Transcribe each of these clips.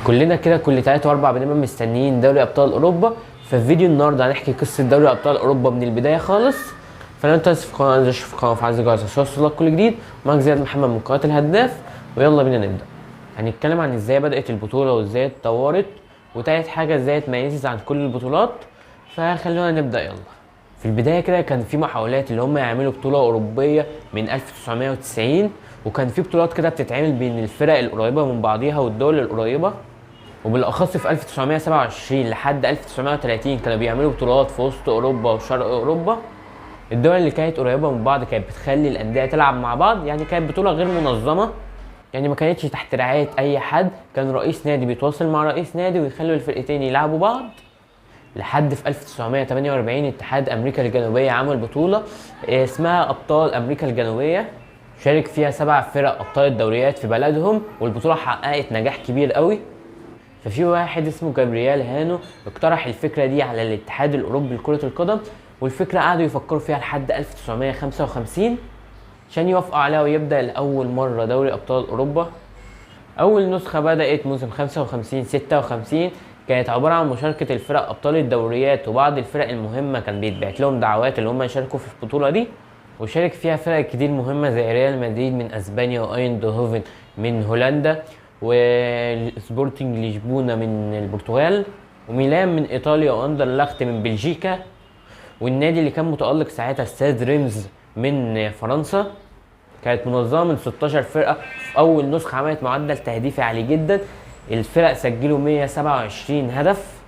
كلنا كده كل 3 و4 بنبقى مستنيين دوري ابطال اوروبا. ففي فيديو النهارده هنحكي قصه دوري ابطال اوروبا من البدايه خالص. فلو انت لسه في القناه عايز تشوف القناه وعايز الجرس عشان يوصلك كل جديد. معاك زياد محمد من قناه الهداف، ويلا بينا نبدا. هنتكلم عن ازاي بدات البطوله وازاي اتطورت، وتالت حاجه ازاي اتميزت عن كل البطولات. فخلونا نبدا يلا. في البدايه كده كان في محاولات اللي هم يعملوا بطوله اوروبيه من 1990، وكان في بطولات كده بتتعمل بين الفرق القريبه من بعضيها والدول القريبه، وبالاخص في 1927 لحد 1930 كانوا بيعملوا بطولات في وسط اوروبا وشرق اوروبا. الدول اللي كانت قريبه من بعض كانت بتخلي الانديه تلعب مع بعض، يعني كانت بطوله غير منظمه، يعني ما كانتش تحت رعايه اي حد. كان رئيس نادي بيتواصل مع رئيس نادي ويخلوا الفرقتين يلعبوا بعض. لحد في 1948 اتحاد امريكا الجنوبيه عمل بطوله اسمها ابطال امريكا الجنوبيه، شارك فيها 7 فرق ابطال الدوريات في بلدهم، والبطوله حققت نجاح كبير قوي. ففي واحد اسمه جابرييل هانو اقترح الفكره دي على الاتحاد الاوروبي لكره القدم، والفكره قعدوا يفكروا فيها لحد 1955 عشان يوافقوا عليها ويبدا لاول مره دوري ابطال اوروبا. اول نسخه بدات موسم 55-56، كانت عباره عن مشاركه الفرق ابطال الدوريات، وبعض الفرق المهمه كان بيتبعت لهم دعوات اللي هم يشاركوا في البطوله دي، وشارك فيها فرق كتير مهمه زي ريال مدريد من اسبانيا، وايندهوفن من هولندا، وسبورتنج لشبونه من البرتغال، وميلان من ايطاليا، واندرلخت من بلجيكا، والنادي اللي كان متالق ساعتها ستاد ريمز من فرنسا. كانت منظمه من 16 فرقه. في اول نسخه عملت معدل تهديفي عالي جدا، الفرق سجلوا 127 هدف،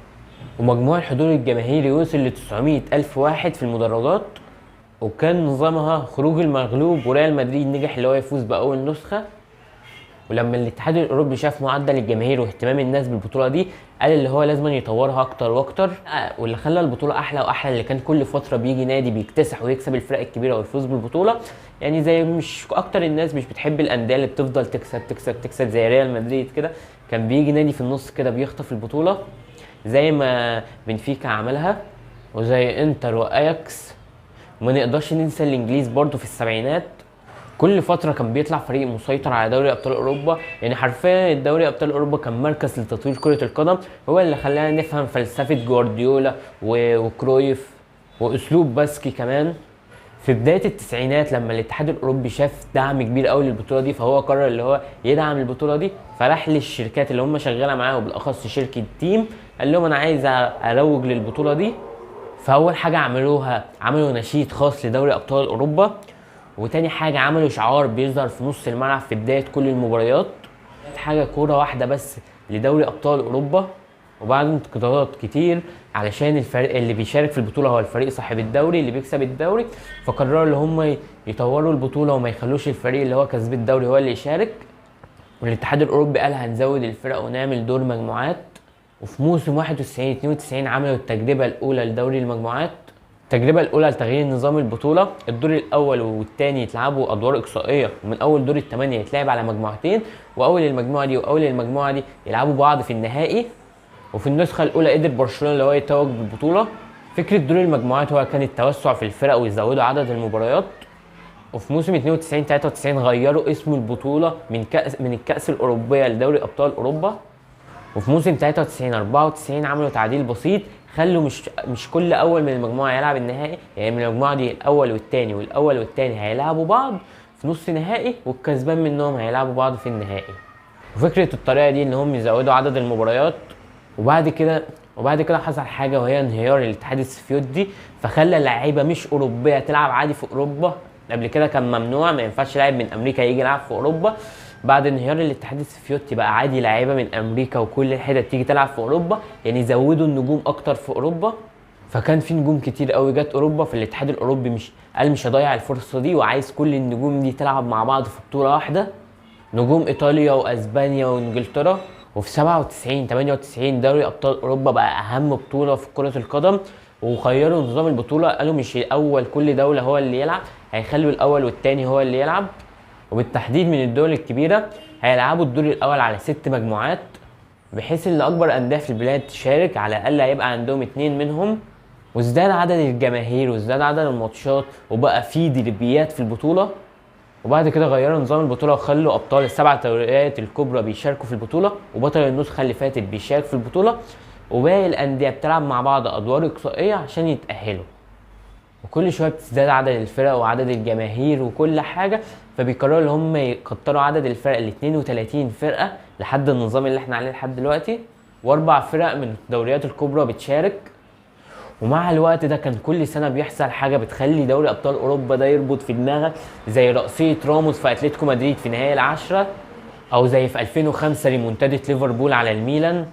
ومجموع الحضور الجماهيري وصل ل 900 الف واحد في المدرجات. وكان نظامها خروج المغلوب، وريال مدريد نجح اللي هو يفوز باول نسخه. ولما الاتحاد الاوروبي شاف معدل الجماهير واهتمام الناس بالبطوله دي، قال اللي هو لازم يطورها اكتر واكتر. واللي خلى البطوله احلى واحلى اللي كان كل فتره بيجي نادي بيكتسح ويكسب الفرق الكبيره ويفوز بالبطوله. يعني زي مش اكتر الناس مش بتحب الانديه اللي بتفضل تكسب تكسب تكسب زي ريال مدريد كده، كان بيجي نادي في النص كده بيخطف البطوله زي ما بنفيكا عملها، وزي انتر واياكس. وما نقدرش ننسى الانجليز برضو في السبعينات، كل فتره كان بيطلع فريق مسيطر على دوري ابطال اوروبا. يعني حرفيا الدوري ابطال اوروبا كان مركز لتطوير كره القدم، هو اللي خلانا نفهم فلسفه جوارديولا وكرويف واسلوب باسكي كمان. في بدايه التسعينات لما الاتحاد الاوروبي شاف دعم كبير قوي للبطوله دي، فهو قرر اللي هو يدعم البطوله دي، فراح للشركات اللي هم شغاله معاه وبالاخص شركه تيم، قال لهم انا عايز اروج للبطوله دي. فاول حاجه عملوا نشيد خاص لدوري ابطال اوروبا، وتاني حاجه عملوا شعار بيظهر في نص الملعب في بدايه كل المباريات، حاجه كوره واحده بس لدوري ابطال اوروبا. وبعد انتقادات كتير علشان الفريق اللي بيشارك في البطوله هو الفريق صاحب الدوري اللي بيكسب الدوري، فقرروا ان هم يطوروا البطوله وما يخلوش الفريق اللي هو كسب الدوري هو اللي يشارك. والاتحاد الاوروبي قال هنزود الفرق ونعمل دور مجموعات. وفي موسم 91-92 عملوا التجربه الاولى لدوري المجموعات. التجربة الأولى لتغيير نظام البطولة، الدور الأول والثاني يتلعبوا أدوار إقصائية، ومن أول دور الثمانية يتلعب على مجموعتين، وأول المجموعة دي وأول المجموعة دي يلعبوا بعض في النهائي. وفي النسخة الأولى قدر برشلونة اللي هو يتوج بالبطولة. فكرة دور المجموعات هو كان التوسع في الفرق ويزودوا عدد المباريات. وفي موسم 92-93 غيروا اسم البطولة من الكأس الأوروبية لدوري أبطال أوروبا. وفي موسم 93-94 عملوا تعديل بسيط، خلوا مش كل اول من المجموعه يلعب النهائي، يعني من المجموعه دي الاول والثاني والاول والثاني هيلعبوا بعض في نص نهائي، والكسبان منهم هيلعبوا بعض في النهائي. وفكره الطريقه دي ان هم يزودوا عدد المباريات. وبعد كده حصل حاجه، وهي انهيار الاتحاد السفيوتي، فخلى لعيبه مش اوروبيه تلعب عادي في اوروبا. قبل كده كان ممنوع، ما ينفعش لاعب من امريكا يجي يلعب في اوروبا. بعد انهيار الاتحاد السفيوتي بقى عادي لعيبه من امريكا وكل الحتت تيجي تلعب في اوروبا، يعني زودوا النجوم اكتر في اوروبا. فكان في نجوم كتير قوي جت اوروبا، في الاتحاد الاوروبي مش هضيع الفرصه دي، وعايز كل النجوم دي تلعب مع بعض في بطوله واحده، نجوم ايطاليا واسبانيا وانجلترا. وفي 97-98 دوري ابطال اوروبا بقى اهم بطوله في كره القدم، وغيروا نظام البطوله، قالوا مش الاول كل دوله هو اللي يلعب، هيخلوا الاول والثاني هو اللي يلعب. وبالتحديد من الدول الكبيره هيلعبوا الدور الاول على 6 مجموعات، بحيث ان اكبر انديه في البلاد تشارك، على الاقل هيبقى عندهم 2 منهم. وازداد عدد الجماهير وازداد عدد الماتشات، وبقى في ديربيات في البطوله. وبعد كده غيروا نظام البطوله وخلوا ابطال السبع دوريات الكبرى بيشاركوا في البطوله، وبطل النسخه اللي فاتت بيشارك في البطوله، وباقي الانديه بتلعب مع بعض ادوار اقصائيه عشان يتاهلوا. وكل شويه بتزداد عدد الفرق وعدد الجماهير وكل حاجه، فبيقرروا ان هم يكتروا عدد الفرق ل 32 فرقه لحد النظام اللي احنا عليه لحد دلوقتي، واربع فرق من الدوريات الكبرى بتشارك. ومع الوقت ده كان كل سنه بيحصل حاجه بتخلي دوري ابطال اوروبا ده يربط في دماغك، زي رأسية راموس في اتلتيكو مدريد في نهائي العشرة، او زي في 2005 ريمونتادة ليفربول على الميلان،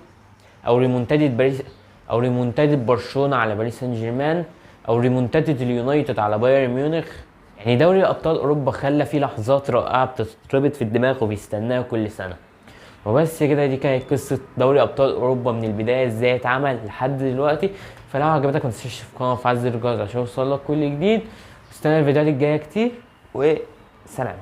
او ريمونتادة برشلونه على باريس سان جيرمان، او ريمونتادة اليونايتد على بايرن ميونخ. يعني دوري ابطال اوروبا خلى فيه لحظات رائعه بتتربط في الدماغ وبيستناها كل سنه. وبس كده، دي كانت قصه دوري ابطال اوروبا من البدايه ازاي اتعمل لحد دلوقتي. فلو عجبتك ما تنساش في القناه وفعل زر الجرس عشان يوصلك كل جديد. استنى الفيديوهات الجايه كتير، وسلام.